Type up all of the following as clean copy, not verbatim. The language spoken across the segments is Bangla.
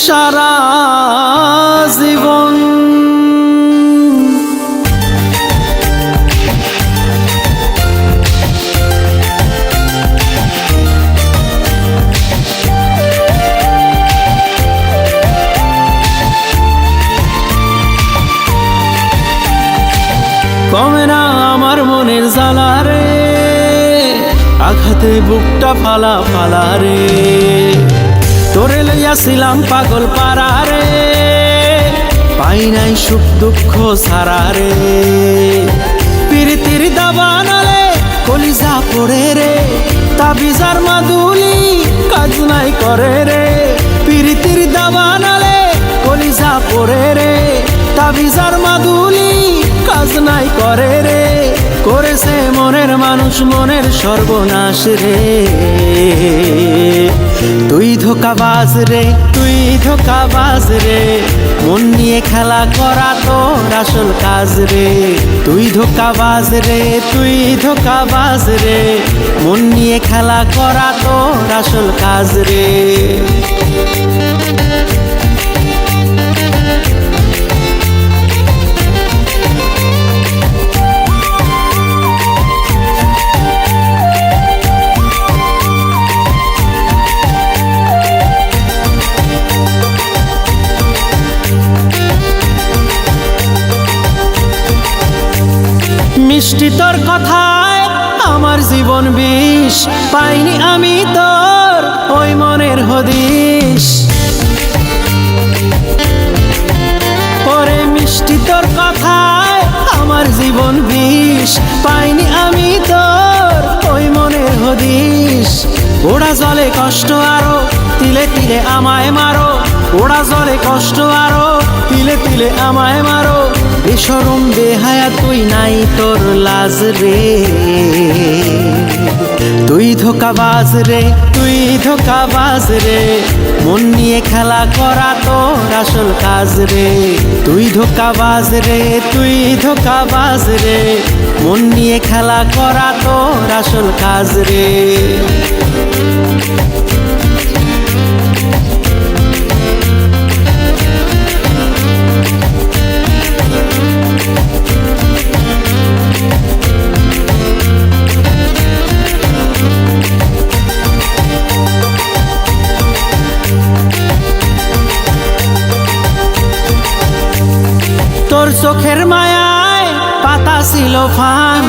সারা জীবন। কমে না আমার মনের জ্বালা রে, আঘাতে বুকটা ফালা ফালা রে। তোরে লইয়াছিলাম পাগল পারা রে, পাই নাই সুখ দুঃখ ছাড়া রে। পিরিতির দাবানালে কলিজা পড়ে রে, তাবিজার মাদুলি কাজ নাই করে রে। পিরিতির দাবানালে কলিজা পড়ে রে, তাবিজার মাদুলি কাজ নাই করে রে। করেছে মনের মানুষ মনের সর্বনাশ রে। তুই ধোঁকাবাজ রে, তুই ধোঁকাবাজ রে, মন নিয়ে খেলা করা তোর আসল কাজ রে। তুই ধোঁকাবাজ রে, তুই ধোঁকাবাজ রে, মন নিয়ে খেলা করা তোর আসল কাজ রে। মিষ্টি তোর কথায় আমার জীবন বিষ, পাইনি আমি তোর ওই মনের হদিস। ওরে মিষ্টি তোর কথায় আমার জীবন বিষ, পাইনি আমি তোর ওই মনের হদিস। ওরা জলে কষ্ট আরো তিলে তিলে আমায় মারো, ওরা জলে কষ্ট আরো তিলে তিলে আমায় মারো। বেশরম বেহায়া তুই নাই তোর লাজ রে। তুই ধোঁকাবাজ রে, তুই ধোঁকাবাজ রে, মন নিয়ে খেলা করা তোর আসল কাজ রে। তুই ধোঁকাবাজ রে, তুই ধোঁকাবাজ রে, মন নিয়ে খেলা করা তোর আসল কাজ রে। তোর চোখের মায়ায় পাতা ছিল ফান,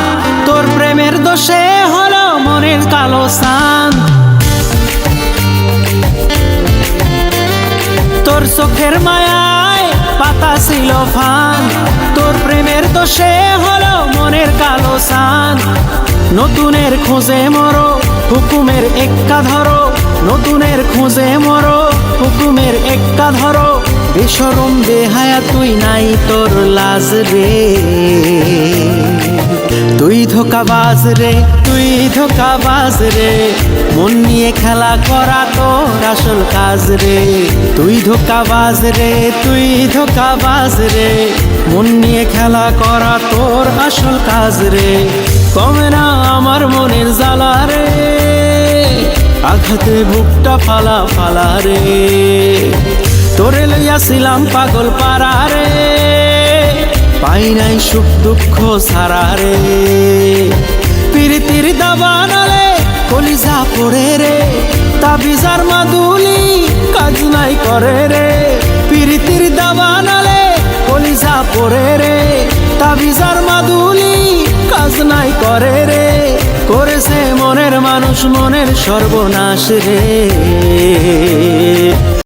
তোর প্রেমের দোষে হলো মনের কালো সান। তোর চোখের মায়ায় পাতা ছিল ফান, তোর প্রেমের দোষে হলো মনের কালো সান। নতুনের খোঁজে মরো হুকুমের এক্কা ধরো, নতুনের খোঁজে মরো হুকুমের এক্কা ধরো। বেশরম বেহায়া তুই নাই তোর লাজ রে। তুই ধোঁকাবাজ রে, তুই ধোঁকাবাজ রে, মন নিয়ে খেলা করা তোর আসল কাজ রে। তুই ধোঁকাবাজ রে, তুই ধোঁকাবাজ রে, মন নিয়ে খেলা করা তোর আসল কাজ রে। কমে না আমার মনের জ্বালা রে, আঘাতে বুকটা ফালা ফালা রে। তোরে লইয়াছিলাম পাগল পারা রে, পাই নাই সুখ দুঃখ ছাড়া রে। পিরিতির দাবানালে কলিজা পড়ে রে, তাবিজার মাদুলি কাজ নাই করে রে। পিরিতির দাবানালে কলিজা পড়ে রে, তাবিজার মাদুলি কাজ নাই করে রে। করেছে মনের মানুষ মনের সর্বনাশ রে।